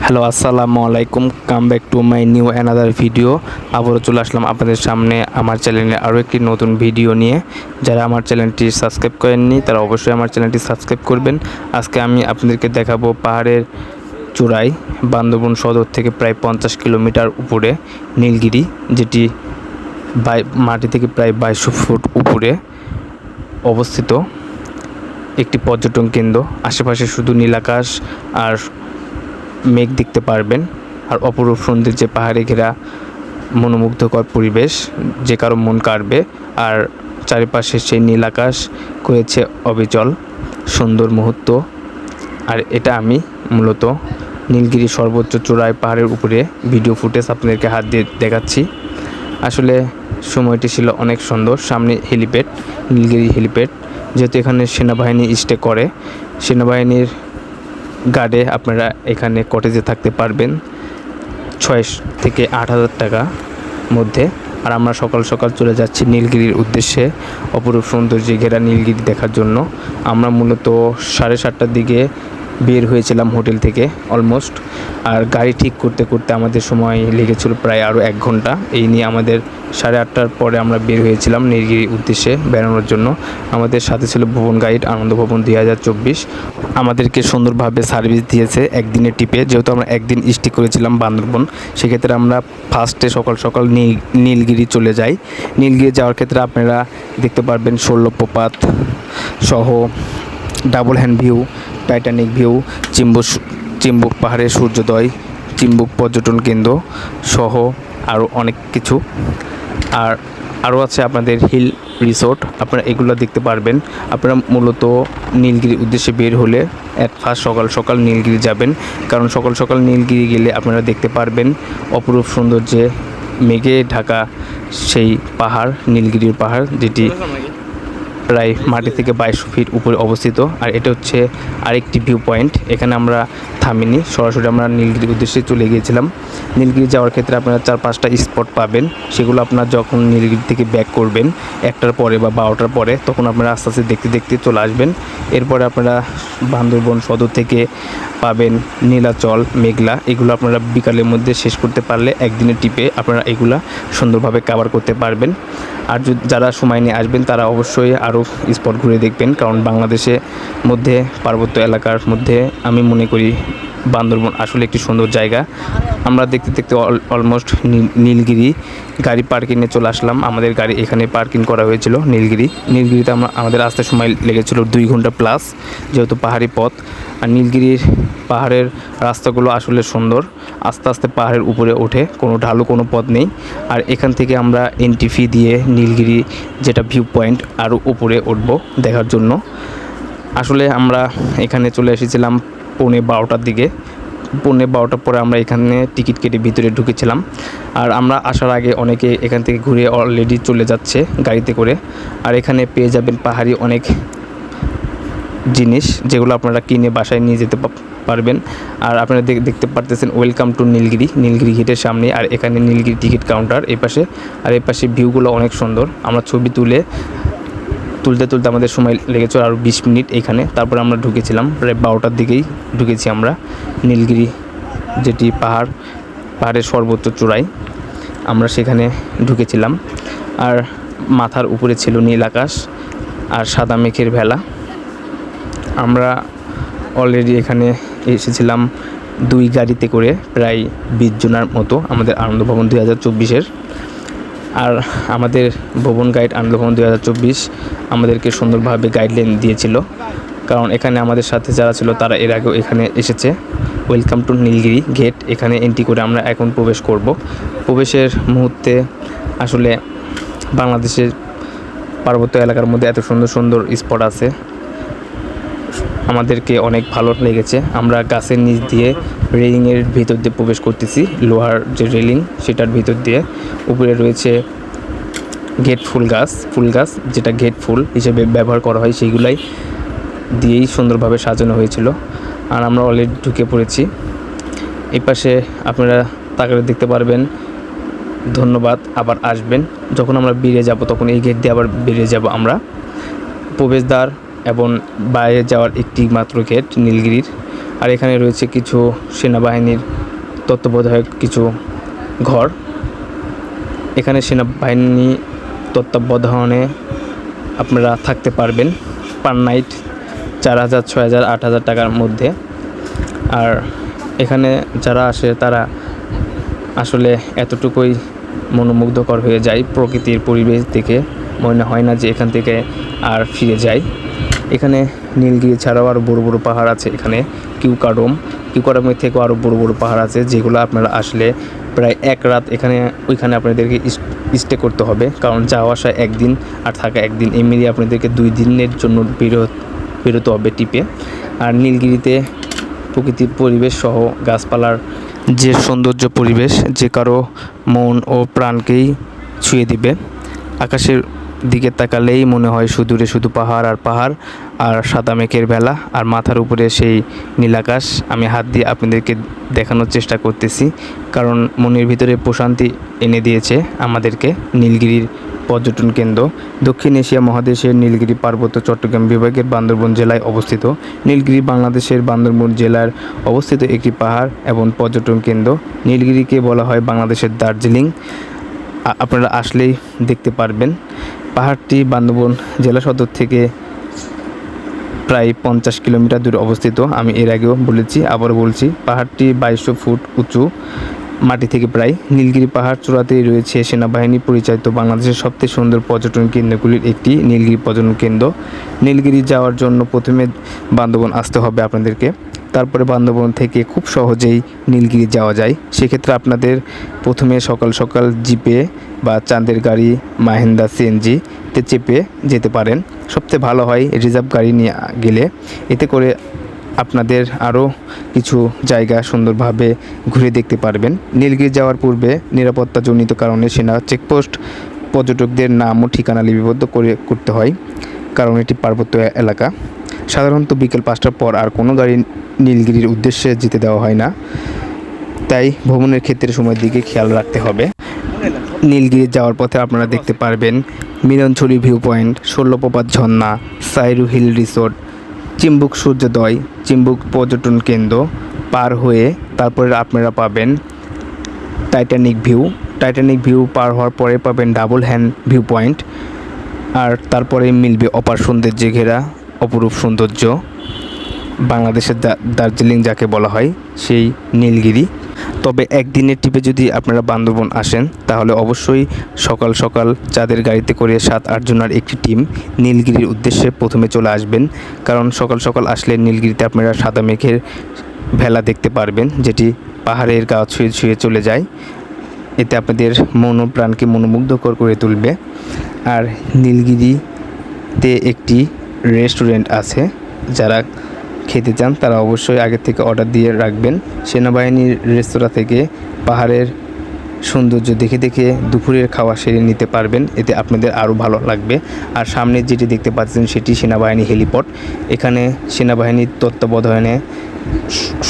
Hello, আসসালামু আলাইকুম। Come back to my new another video. আবারও চলে আসলাম আপনাদের সামনে আমার চ্যানেলে আরও একটি নতুন ভিডিও নিয়ে। যারা আমার চ্যানেলটি সাবস্ক্রাইব করেননি তারা অবশ্যই আমার চ্যানেলটি সাবস্ক্রাইব করবেন। আজকে আমি আপনাদেরকে দেখাবো পাহাড়ের চূড়ায় বান্দরবন সদর থেকে প্রায় 50 কিলোমিটার উপরে নীলগিরি, যেটি মাটি থেকে প্রায় 2200 ফুট উপরে অবস্থিত একটি পর্যটন কেন্দ্র। আশেপাশে শুধু নীলাকাশ আর মেঘ দেখতে পারবেন, আর অপরূপ সৌন্দর্যে পাহাড়ে ঘেরা মনোমুগ্ধকর পরিবেশ যে কারো মন কাড়বে। আর চারিপাশে সেই নীল আকাশ করেছে অবিচল সুন্দর মুহূর্ত। আর এটা আমি মূলত নীলগিরি সর্বোচ্চ চূড়ায় পাহাড়ের উপরে ভিডিও ফুটেজ আপনাদেরকে হাত দিয়ে দেখাচ্ছি। আসলে সময়টি ছিল অনেক সুন্দর। সামনে হেলিপ্যাড, নীলগিরি হেলিপ্যাড, যেহেতু এখানে সেনাবাহিনী স্টে করে, সেনাবাহিনীর গার্ডে আপনারা এখানে কটেজে থাকতে পারবেন 6 থেকে 8,000 টাকা মধ্যে। আর আমরা সকাল সকাল চলে যাচ্ছি নীলগিরির উদ্দেশ্যে, অপরূপ সৌন্দর্যে ঘেরা নীলগিরি দেখার জন্য। আমরা মূলত 7:30টার দিকে বের হয়েছিলাম হোটেল থেকে অলমোস্ট, আর গাড়ি ঠিক করতে করতে আমাদের সময় লেগেছিল প্রায় আরও 1 ঘন্টা। এই নিয়ে আমাদের 8:30টার পরে আমরা বের হয়েছিলাম নীলগিরির উদ্দেশ্যে বেড়ানোর জন্য। আমাদের সাথে ছিল ভুবন গাইড আনন্দ ভবন 2024। আমাদেরকে সুন্দরভাবে সার্ভিস দিয়েছে একদিনের ট্রিপে। যেহেতু আমরা একদিন স্টে করেছিলাম বান্দরবন, সেক্ষেত্রে আমরা ফার্স্টে সকাল সকাল নীলগিরি চলে যাই। নীলগিরি যাওয়ার ক্ষেত্রে আপনারা দেখতে পারবেন শৈলপ্রপাত সহ double hand view, Titanic view, Chimbuk পাহাড়ের সূর্যোদয়, চিম্বুক পর্যটন কেন্দ্র সহ আরও অনেক কিছু। আর আরও আছে আপনাদের হিল রিসোর্ট, আপনারা এগুলো দেখতে পারবেন। আপনারা মূলত নীলগিরির উদ্দেশ্যে বের হলে ফার্স্ট সকাল সকাল নীলগিরি যাবেন, কারণ সকাল সকাল নীলগিরি গেলে আপনারা দেখতে পারবেন অপরূপ সৌন্দর্যে মেঘে ঢাকা সেই পাহাড়, নীলগিরির পাহাড়, যেটি প্রায় মাটি থেকে 2200 ফিট উপরে অবস্থিত। আর এটা হচ্ছে আরেকটি ভিউ পয়েন্ট। এখানে আমরা থামিনি, সরাসরি আমরা নীলগিরির উদ্দেশ্যে চলে গিয়েছিলাম। নীলগিরি যাওয়ার ক্ষেত্রে আপনারা 4-5টা স্পট পাবেন। সেগুলো আপনারা যখন নীলগিরি থেকে ব্যাক করবেন 1টার পরে বা 12টার পরে, তখন আপনারা আস্তে আস্তে দেখতে দেখতে চলে আসবেন। এরপরে আপনারা বান্দরবন সদর থেকে পাবেন নীলাচল, মেঘলা, এগুলো আপনারা বিকালের মধ্যে শেষ করতে পারলে একদিনের ট্রিপে আপনারা এগুলা সুন্দরভাবে কভার করতে পারবেন। আর যারা সময় নিয়ে আসবেন তারা অবশ্যই আরও স্পট ঘুরে দেখবেন, কারণ বাংলাদেশের মধ্যে পার্বত্য এলাকার মধ্যে আমি মনে করি বান্দরবন আসলে একটি সুন্দর জায়গা। আমরা দেখতে দেখতে অলমোস্ট নীলগিরি গাড়ি পার্কিংয়ে চলে আসলাম। আমাদের গাড়ি এখানে পার্কিং করা হয়েছিল নীলগিরিতে আমাদের আসতে সময় লেগেছিল 2 ঘন্টা প্লাস, যেহেতু পাহাড়ি পথ। আর নীলগিরির পাহাড়ের রাস্তাগুলো আসলে সুন্দর, আস্তে আস্তে পাহাড়ের উপরে ওঠে, কোনো ঢালু কোনো পথ নেই। আর এখান থেকে আমরা এন্ট্রি ফি দিয়ে নীলগিরি যেটা ভিউ পয়েন্ট আরও উপরে উঠব দেখার জন্য। আসলে আমরা এখানে চলে এসেছিলাম 12:15টার দিকে। 12:15টার পরে আমরা এখানে টিকিট কেটে ভিতরে ঢুকেছিলাম। আর আমরা আসার আগে অনেকে এখান থেকে ঘুরে অলরেডি চলে যাচ্ছে গাড়িতে করে। আর এখানে পেয়ে যাবেন পাহাড়ি অনেক জিনিস, যেগুলো আপনারা কিনে বাসায় নিয়ে যেতে পারবেন। আর আপনারা দেখতে পারতেছেন ওয়েলকাম টু নীলগিরি গেটের সামনে। আর এখানে নীলগিরি টিকিট কাউন্টার এপাশে। আর এপাশে ভিউগুলো অনেক সুন্দর। আমরা ছবি তুলতে আমাদের সময় লেগেছিল আরও 20 মিনিট এখানে। তারপরে আমরা ঢুকেছিলাম প্রায় 12টার দিকেই ঢুকেছি আমরা নীলগিরি, যেটি পাহাড়ের সর্বোচ্চ চূড়ায় আমরা সেখানে ঢুকেছিলাম। আর মাথার উপরে ছিল নীল আকাশ আর সাদা মেঘের ভেলা। আমরা অলরেডি এখানে এসেছিলাম 2 গাড়িতে করে, প্রায় 20 জনের মতো, আমাদের আনন্দ ভবন 2024-এর। আর আমাদের ভবন গাইড আনন্দ ভবন 2024 আমাদেরকে সুন্দরভাবে গাইডলাইন দিয়েছিল, কারণ এখানে আমাদের সাথে যারা ছিল তারা এর আগেও এখানে এসেছে। ওয়েলকাম টু নীলগিরি গেট, এখানে এন্ট্রি করে আমরা এখন প্রবেশ করব। প্রবেশের মুহূর্তে আসলে বাংলাদেশের পার্বত্য এলাকার মধ্যে এত সুন্দর সুন্দর স্পট আছে, আমাদেরকে অনেক ভালো লেগেছে। আমরা গাছের নিচ দিয়ে রেলিংয়ের ভিতর দিয়ে প্রবেশ করতেছি, লোহার যে রেলিং সেটার ভিতর দিয়ে। উপরে রয়েছে ফুল গাছ, যেটা গেট ফুল হিসেবে ব্যবহার করা হয়, সেইগুলাই দিয়েই সুন্দরভাবে সাজানো হয়েছিল। আর আমরা অলরেডি ঢুকে পড়েছি। এই পাশে আপনারা তাকালে দেখতে পারবেন ধন্যবাদ, আবার আসবেন। যখন আমরা বেরিয়ে যাব তখন এই গেট দিয়ে আবার বেরিয়ে যাব আমরা। প্রবেশদ্বার এবং বাইরে যাওয়ার একটি মাত্র গেট নীলগিরির। আর এখানে রয়েছে কিছু সেনাবাহিনীর তত্ত্বাবধায়ক কিছু ঘর। এখানে সেনাবাহিনী তত্ত্বাবধানে আপনারা থাকতে পারবেন পার নাইট 4,000, 6,000, 8,000 টাকার মধ্যে। আর এখানে যারা আসে তারা আসলে এতটুকুই মনোমুগ্ধকর হয়ে যায় প্রকৃতির পরিবেশ দেখে, মনে হয় না যে এখান থেকে আর ফিরে যায়। এখানে নীলগিরি ছাড়াও আরও বড় বড় পাহাড় আছে। এখানে কিউকাডামের থেকেও আরও বড় বড় পাহাড় আছে, যেগুলো আপনারা আসলে প্রায় এক রাত ওইখানে আপনাদেরকে স্টে করতে হবে, কারণ যাওয়া আসা একদিন আর থাকা একদিন, এমনি আপনাদেরকে 2 দিনের জন্য বেরোতে হবে ট্রিপে। আর নীলগিরিতে প্রকৃতির পরিবেশ সহ গাছপালার যে সৌন্দর্য পরিবেশ, যে কারো মন ও প্রাণকেই ছুঁয়ে দিবে। আকাশের দিকে তাকালেই মনে হয় সুদূরে শুধু পাহাড় আর পাহাড় আর সাদা মেঘের ভেলা, আর মাথার উপরে সেই নীলাকাশ। আমি হাত দিয়ে আপনাদেরকে দেখানোর চেষ্টা করতেছি, কারণ মনের ভিতরে প্রশান্তি এনে দিয়েছে আমাদেরকে নীলগিরির পর্যটন কেন্দ্র। দক্ষিণ এশিয়া মহাদেশের নীলগিরি পার্বত্য চট্টগ্রাম বিভাগের বান্দরবন জেলায় অবস্থিত। নীলগিরি বাংলাদেশের বান্দরবন জেলার অবস্থিত একটি পাহাড় এবং পর্যটন কেন্দ্র। নীলগিরিকে বলা হয় বাংলাদেশের দার্জিলিং। আপনারা আসলেই দেখতে পারবেন। পাহাড়টি বান্দরবন জেলা সদর থেকে প্রায় 50 কিলোমিটার দূরে অবস্থিত। আমি এর আগেও বলেছি, আবারও বলছি, পাহাড়টি 2200 ফুট উঁচু মাটি থেকে প্রায়। নীলগিরি পাহাড় চূড়াতেই রয়েছে সেনাবাহিনী পরিচালিত বাংলাদেশের সবচেয়ে সুন্দর পর্যটন কেন্দ্রগুলির একটি, নীলগিরি পর্যটন কেন্দ্র। নীলগিরি যাওয়ার জন্য প্রথমে বান্দরবন আসতে হবে আপনাদেরকে, তারপরে বান্দরবন থেকে খুব সহজেই নীলগিরি যাওয়া যায়। সেক্ষেত্রে আপনাদের প্রথমে সকাল সকাল জিপে বা চাঁদের গাড়ি, মাহিন্দ্রা সিএনজিতে চেপে যেতে পারেন। সবচেয়ে ভালো হয় রিজার্ভ গাড়ি নিয়ে গেলে, এতে করে আপনাদের আরও কিছু জায়গা সুন্দরভাবে ঘুরে দেখতে পারবেন। নীলগিরি যাওয়ার পূর্বে নিরাপত্তাজনিত কারণে সেনা চেকপোস্ট পর্যটকদের নাম ও ঠিকানা লিপিবদ্ধ করতে হয়, কারণ এটি পার্বত্য এলাকা। সাধারণত বিকেল 5টার পর আর কোনো গাড়ি নীলগিরির উদ্দেশ্যে যেতে দেওয়া হয় না, তাই ভ্রমণের ক্ষেত্রে সময়ের দিকে খেয়াল রাখতে হবে। নীলগিরি যাওয়ার পথে আপনারা দেখতে পারবেন মিলনছড়ি ভিউ পয়েন্ট, ষোলপ্রপাত ঝর্ণা, সাইরু হিল রিসোর্ট, চিম্বুক সূর্যোদয়, চিম্বুক পর্যটন কেন্দ্র পার হয়ে তারপরে আপনারা পাবেন টাইটানিক ভিউ পার হওয়ার পরে পাবেন ডাবল হ্যান্ড ভিউ পয়েন্ট, আর তারপরে মিলবে অপার সৌন্দর্যে ঘেরা অপরূপ সৌন্দর্য, বাংলাদেশের দার্জিলিং যাকে বলা হয় সেই নীলগিরি। তবে একদিনের ট্রিপে যদি আপনারা বান্দরবন আসেন তাহলে অবশ্যই সকাল সকাল চাঁদের গাড়িতে করে 7-8 জনের একটি টিম নীলগিরির উদ্দেশ্যে প্রথমে চলে আসবেন, কারণ সকাল সকাল আসলে নীলগিরিতে আপনারা সাদা মেঘের ভেলা দেখতে পারবেন, যেটি পাহাড়ের গা ছুঁয়ে ছুঁয়ে চলে যায়। এতে আপনাদের মন ও প্রাণকে মনোমুগ্ধকর করে তুলবে। আর নীলগিরিতে একটি রেস্টুরেন্ট আছে, যারা খেতে চান তারা অবশ্যই আগে থেকে অর্ডার দিয়ে রাখবেন। সেনাবাহিনীর রেস্তোরাঁ থেকে পাহাড়ের সৌন্দর্য দেখে দেখে দুপুরের খাওয়া সেরে নিতে পারবেন, এতে আপনাদের আরও ভালো লাগবে। আর সামনে যেটি দেখতে পাচ্ছেন সেটি সেনাবাহিনী হেলিপড। এখানে সেনাবাহিনীর তত্ত্বাবধানে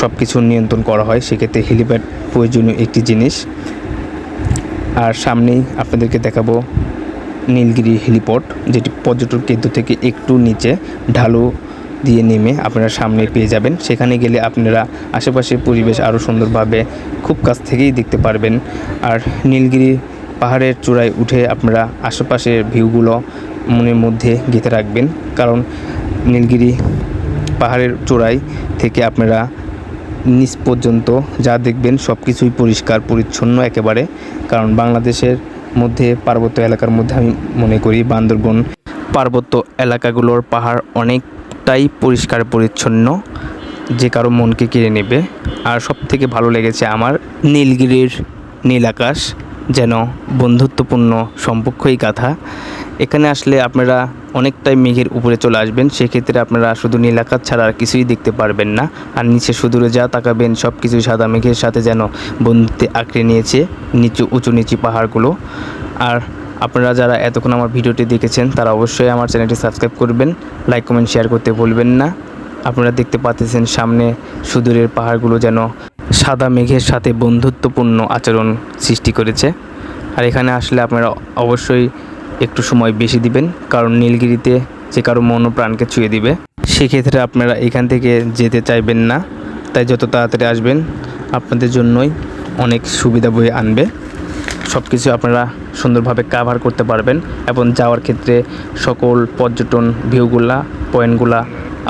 সব কিছু নিয়ন্ত্রণ করা হয়, সেক্ষেত্রে হেলিপ্যাড প্রয়োজনীয় একটি জিনিস। আর সামনেই আপনাদেরকে দেখাবো নীলগিরি হেলিপড, যেটি পর্যটন কেন্দ্র থেকে একটু নিচে ঢালু দিয়ে নেমে আপনারা সামনে পেয়ে যাবেন। সেখানে গেলে আপনারা আশেপাশের পরিবেশ আরও সুন্দরভাবে খুব কাছ থেকেই দেখতে পারবেন। আর নীলগিরি পাহাড়ের চূড়ায় উঠে আপনারা আশেপাশের ভিউগুলো মনের মধ্যে গেঁথে রাখবেন, কারণ নীলগিরি পাহাড়ের চূড়ায় থেকে আপনারা নিচ পর্যন্ত যা দেখবেন সব কিছুই পরিষ্কার পরিচ্ছন্ন একেবারে, কারণ বাংলাদেশের মধ্যে পার্বত্য এলাকার মধ্যে আমি মনে করি বান্দরবন পার্বত্য এলাকাগুলোর পাহাড় অনেকটাই পরিষ্কার পরিচ্ছন্ন, যে কারো মনকে কেড়ে নেবে। আর সবথেকে ভালো লেগেছে আমার নীলগিরির নীল আকাশ, যেন বন্ধুত্বপূর্ণ সম্পর্কই গাথা। এখানে আসলে আপনারা অনেকটাই মেঘের উপরে চলে আসবেন, সেক্ষেত্রে আপনারা শুধু নীল আকাশ ছাড়া আর কিছুই দেখতে পারবেন না। আর নিচে সুদূরে যা তাকাবেন সব কিছুই সাদা মেঘের সাথে যেন বন্ধুত্বে আঁকড়ে নিয়েছে উঁচু নিচু পাহাড়গুলো। আর আপনারা যারা এতক্ষণ আমার ভিডিওটি দেখেছেন তারা অবশ্যই আমার চ্যানেলটি সাবস্ক্রাইব করবেন, লাইক কমেন্ট শেয়ার করতে ভুলবেন না। আপনারা দেখতে পাচ্ছেন সামনে সুদূরের পাহাড়গুলো যেন সাদা মেঘের সাথে বন্ধুত্বপূর্ণ আচরণ সৃষ্টি করেছে। আর এখানে আসলে আপনারা অবশ্যই একটু সময় বেশি দিবেন, কারণ নীলগিরিতে যে কারো মন ও প্রাণকে ছুঁয়ে দিবে। সেক্ষেত্রে আপনারা এখান থেকে যেতে চাইবেন না। তাই যত তাড়াতাড়ি আসবেন আপনাদের জন্যই অনেক সুবিধা বয়ে আনবে। সব কিছু আপনারা সুন্দরভাবে কাভার করতে পারবেন এবং যাওয়ার ক্ষেত্রে সকল পর্যটন ভিউগুলা পয়েন্টগুলা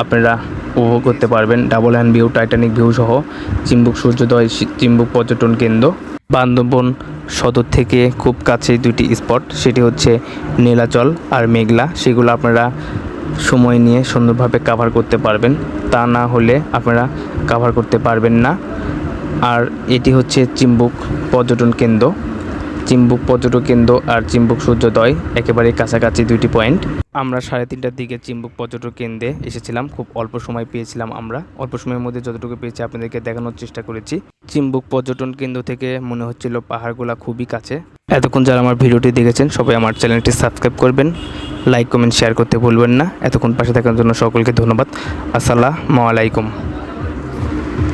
আপনারা উপভোগ করতে পারবেন। Double hand view, Titanic view সহ চিম্বুক সূর্যোদয়, চিম্বুক পর্যটন কেন্দ্র। বান্দরবন সদর থেকে খুব কাছেই দুটি স্পট, সেটি হচ্ছে নীলাচল আর মেঘলা। সেগুলো আপনারা সময় নিয়ে সুন্দরভাবে কাভার করতে পারবেন, তা না হলে আপনারা কাভার করতে পারবেন না। আর এটি হচ্ছে চিম্বুক পর্যটন কেন্দ্র। চিম্বুক পর্যটন কেন্দ্র আর চিম্বুক সূর্যোদয় একেবারে কাছাকাছি দুইটি পয়েন্ট। আমরা 3:30টার দিকে চিম্বুক পর্যটন কেন্দ্রে এসেছিলাম। খুব অল্প সময় পেয়েছিলাম, আমরা অল্প সময়ের মধ্যে যতটুকু পেয়েছি আপনাদেরকে দেখানোর চেষ্টা করেছি। চিম্বুক পর্যটন কেন্দ্র থেকে মনে হচ্ছিল পাহাড়গুলা খুবই কাছে। এতক্ষণ যারা আমার ভিডিওটি দেখেছেন সবাই আমার চ্যানেলটি সাবস্ক্রাইব করবেন, লাইক কমেন্ট শেয়ার করতে ভুলবেন না। এতক্ষণ পাশে থাকার জন্য সকলকে ধন্যবাদ। আসসালামু আলাইকুম।